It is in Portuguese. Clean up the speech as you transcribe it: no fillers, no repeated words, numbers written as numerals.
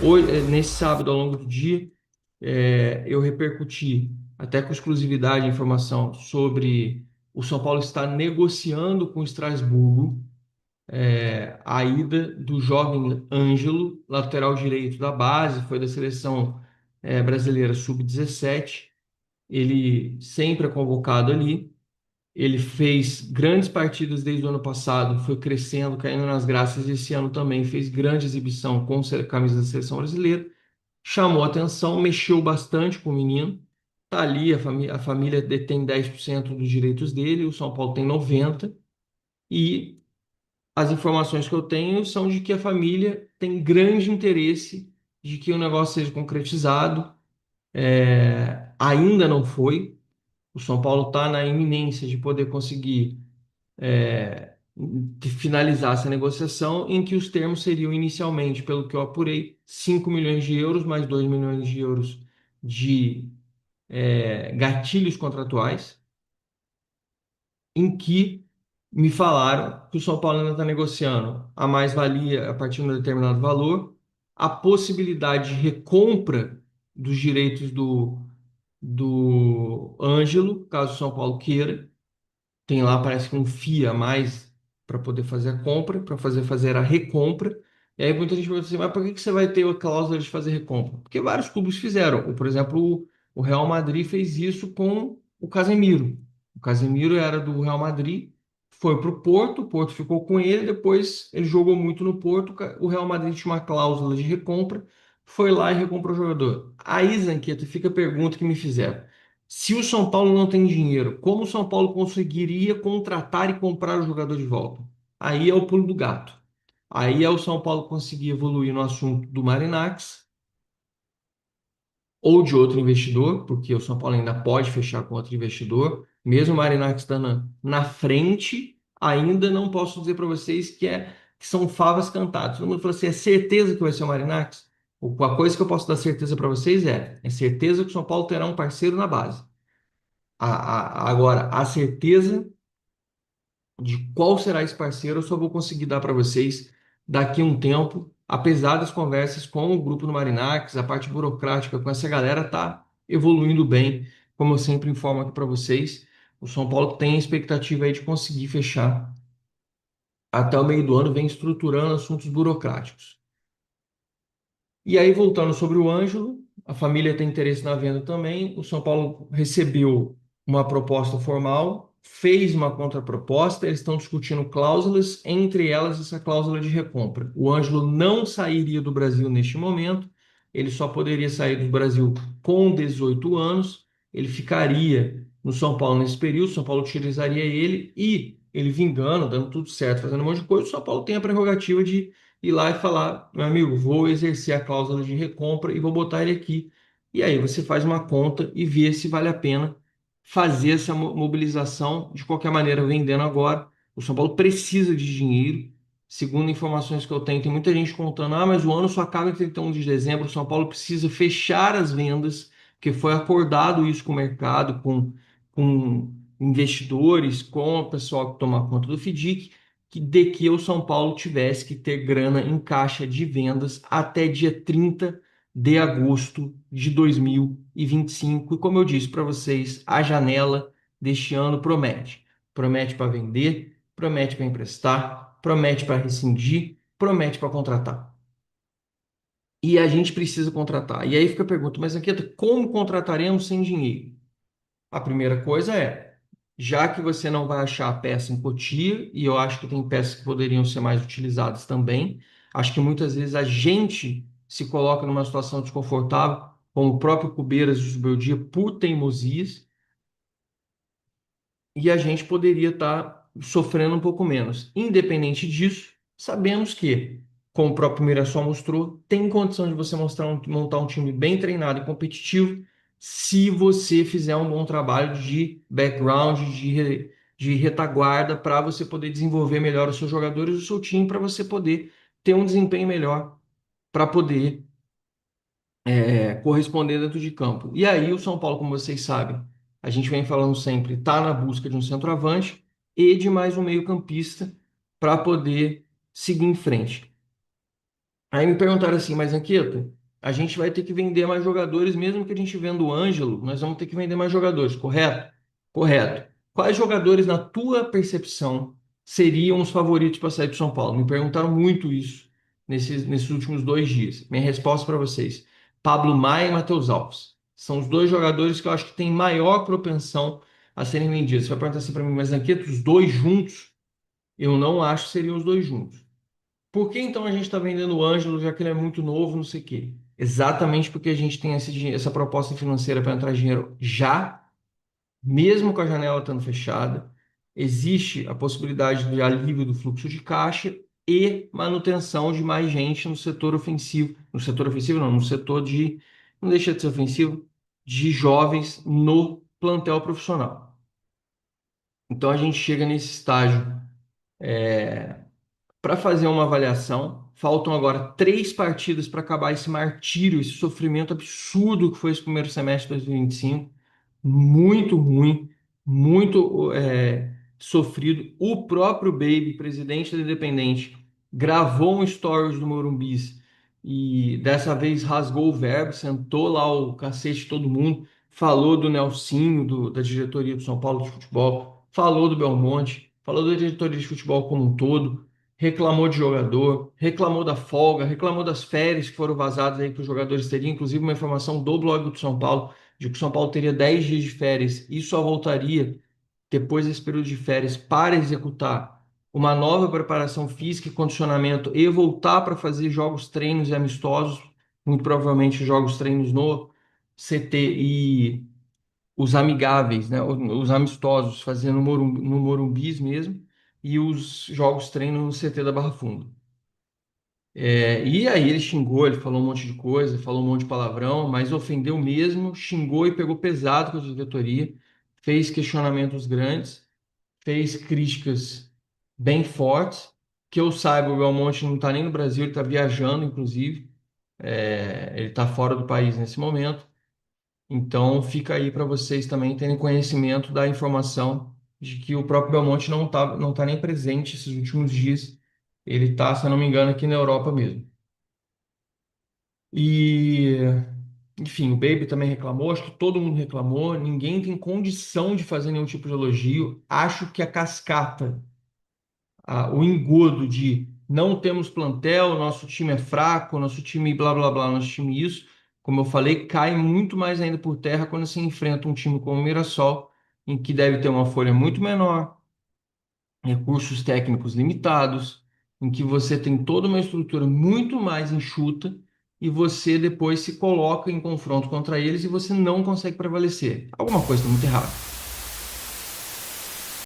Hoje, nesse sábado, ao longo do dia, eu repercuti, até com exclusividade, a informação sobre o São Paulo estar negociando com o Estrasburgo a ida do jovem Ângelo, lateral direito da base, foi da seleção brasileira sub-17. Ele sempre é convocado ali. Ele fez grandes partidas desde o ano passado, foi crescendo, caindo nas graças. Esse ano também fez grande exibição com a camisa da seleção brasileira. Chamou atenção, mexeu bastante com o menino. Tá ali, a família detém 10% dos direitos dele, o São Paulo tem 90%. E as informações que eu tenho são de que a família tem grande interesse de que o negócio seja concretizado. Ainda não foi. O São Paulo está na iminência de poder conseguir de finalizar essa negociação, em que os termos seriam inicialmente, pelo que eu apurei, 5 milhões de euros mais 2 milhões de euros de gatilhos contratuais, em que me falaram que o São Paulo ainda está negociando a mais-valia a partir de um determinado valor, a possibilidade de recompra dos direitos do Ângelo, caso o São Paulo queira. Tem lá, parece que um FII a mais para poder fazer a compra, para fazer a recompra. E aí muita gente pergunta assim, mas por que que você vai ter a cláusula de fazer recompra? Porque vários clubes fizeram. Por exemplo, o Real Madrid fez isso com o Casemiro. O Casemiro era do Real Madrid, foi para o Porto ficou com ele, depois ele jogou muito no Porto, o Real Madrid tinha uma cláusula de recompra, foi lá e recomprou o jogador. Aí, Zanqueto, fica a pergunta que me fizeram. Se o São Paulo não tem dinheiro, como o São Paulo conseguiria contratar e comprar o jogador de volta? Aí é o pulo do gato. Aí é o São Paulo conseguir evoluir no assunto do Marinaccio ou de outro investidor, porque o São Paulo ainda pode fechar com outro investidor. Mesmo o Marinaccio estando na frente, ainda não posso dizer para vocês que são favas cantadas. Todo mundo fala assim, é certeza que vai ser o Marinaccio? A coisa que eu posso dar certeza para vocês é certeza que o São Paulo terá um parceiro na base. Agora, a certeza de qual será esse parceiro eu só vou conseguir dar para vocês daqui a um tempo, apesar das conversas com o grupo do Marinax, a parte burocrática com essa galera tá evoluindo bem, como eu sempre informo aqui para vocês. O São Paulo tem a expectativa aí de conseguir fechar até o meio do ano, vem estruturando assuntos burocráticos. E aí, voltando sobre o Ângelo, a família tem interesse na venda também. O São Paulo recebeu uma proposta formal, fez uma contraproposta, eles estão discutindo cláusulas, entre elas essa cláusula de recompra. O Ângelo não sairia do Brasil neste momento, ele só poderia sair do Brasil com 18 anos, ele ficaria no São Paulo nesse período, o São Paulo utilizaria ele e ele vingando, dando tudo certo, fazendo um monte de coisa, o São Paulo tem a prerrogativa de ir lá e falar, meu amigo, vou exercer a cláusula de recompra e vou botar ele aqui. E aí você faz uma conta e vê se vale a pena fazer essa mobilização de qualquer maneira, vendendo agora. O São Paulo precisa de dinheiro. Segundo informações que eu tenho, tem muita gente contando, mas o ano só acaba em 31 de dezembro, o São Paulo precisa fechar as vendas, porque foi acordado isso com o mercado, com investidores, com o pessoal que toma conta do FDIC, de que o São Paulo tivesse que ter grana em caixa de vendas até dia 30 de agosto de 2025. E como eu disse para vocês, a janela deste ano promete. Promete para vender, promete para emprestar, promete para rescindir, promete para contratar. E a gente precisa contratar. E aí fica a pergunta, mas Anqueta, como contrataremos sem dinheiro? A primeira coisa é, já que você não vai achar a peça em Cotia, e eu acho que tem peças que poderiam ser mais utilizadas também, acho que muitas vezes a gente se coloca numa situação desconfortável, como o próprio Cubeiras e o Zubeldia, por teimosias, e a gente poderia estar sofrendo um pouco menos. Independente disso, sabemos que, como o próprio Mirassol mostrou, tem condição de você montar um time bem treinado e competitivo se você fizer um bom trabalho de background, de retaguarda, para você poder desenvolver melhor os seus jogadores e o seu time, para você poder ter um desempenho melhor, para poder corresponder dentro de campo. E aí, o São Paulo, como vocês sabem, a gente vem falando sempre, está na busca de um centroavante e de mais um meio-campista para poder seguir em frente. Aí me perguntaram assim, mas Anqueta, a gente vai ter que vender mais jogadores, mesmo que a gente venda o Ângelo, nós vamos ter que vender mais jogadores, correto? Correto. Quais jogadores, na tua percepção, seriam os favoritos para sair do São Paulo? Me perguntaram muito isso nesses últimos 2 dias. Minha resposta para vocês: Pablo Maia e Matheus Alves. São os dois jogadores que eu acho que têm maior propensão a serem vendidos. Você vai perguntar assim para mim, mas Anqueta, os dois juntos? Eu não acho que seriam os dois juntos. Por que então a gente está vendendo o Ângelo, já que ele é muito novo, não sei o quê? Exatamente porque a gente tem essa proposta financeira para entrar dinheiro já, mesmo com a janela estando fechada. Existe a possibilidade de alívio do fluxo de caixa e manutenção de mais gente no setor ofensivo. No setor ofensivo, não, no setor de, não deixa de ser ofensivo, de jovens no plantel profissional. Então a gente chega nesse estágio para fazer uma avaliação. Faltam agora 3 partidas para acabar esse martírio, esse sofrimento absurdo que foi esse primeiro semestre de 2025. Muito ruim, muito sofrido. O próprio Baby, presidente da Independente, gravou um stories do Morumbis e dessa vez rasgou o verbo, sentou lá o cacete de todo mundo, falou do Nelsinho, da diretoria do São Paulo de futebol, falou do Belmonte, falou da diretoria de futebol como um todo, reclamou de jogador, reclamou da folga, reclamou das férias que foram vazadas aí que os jogadores teriam, inclusive uma informação do blog do São Paulo, de que o São Paulo teria 10 dias de férias e só voltaria depois desse período de férias para executar uma nova preparação física e condicionamento e voltar para fazer jogos, treinos e amistosos, muito provavelmente jogos, treinos no CT e os amigáveis, né? Os amistosos, fazendo no Morumbis mesmo, e os jogos treino no CT da Barra Funda. E aí ele xingou, ele falou um monte de coisa, falou um monte de palavrão, mas ofendeu mesmo, xingou e pegou pesado com a diretoria, fez questionamentos grandes, fez críticas bem fortes. Que eu saiba, o Belmonte não está nem no Brasil, ele está viajando, inclusive. Ele está fora do país nesse momento. Então, fica aí para vocês também terem conhecimento da informação de que o próprio Belmonte não tá nem presente esses últimos dias. Ele está, se eu não me engano, aqui na Europa mesmo. E, enfim, o Baby também reclamou, acho que todo mundo reclamou, ninguém tem condição de fazer nenhum tipo de elogio. Acho que a cascata, o engodo de não temos plantel, nosso time é fraco, nosso time blá blá blá, nosso time isso, como eu falei, cai muito mais ainda por terra quando se enfrenta um time como o Mirassol, em que deve ter uma folha muito menor, recursos técnicos limitados, em que você tem toda uma estrutura muito mais enxuta e você depois se coloca em confronto contra eles e você não consegue prevalecer. Alguma coisa está muito errada.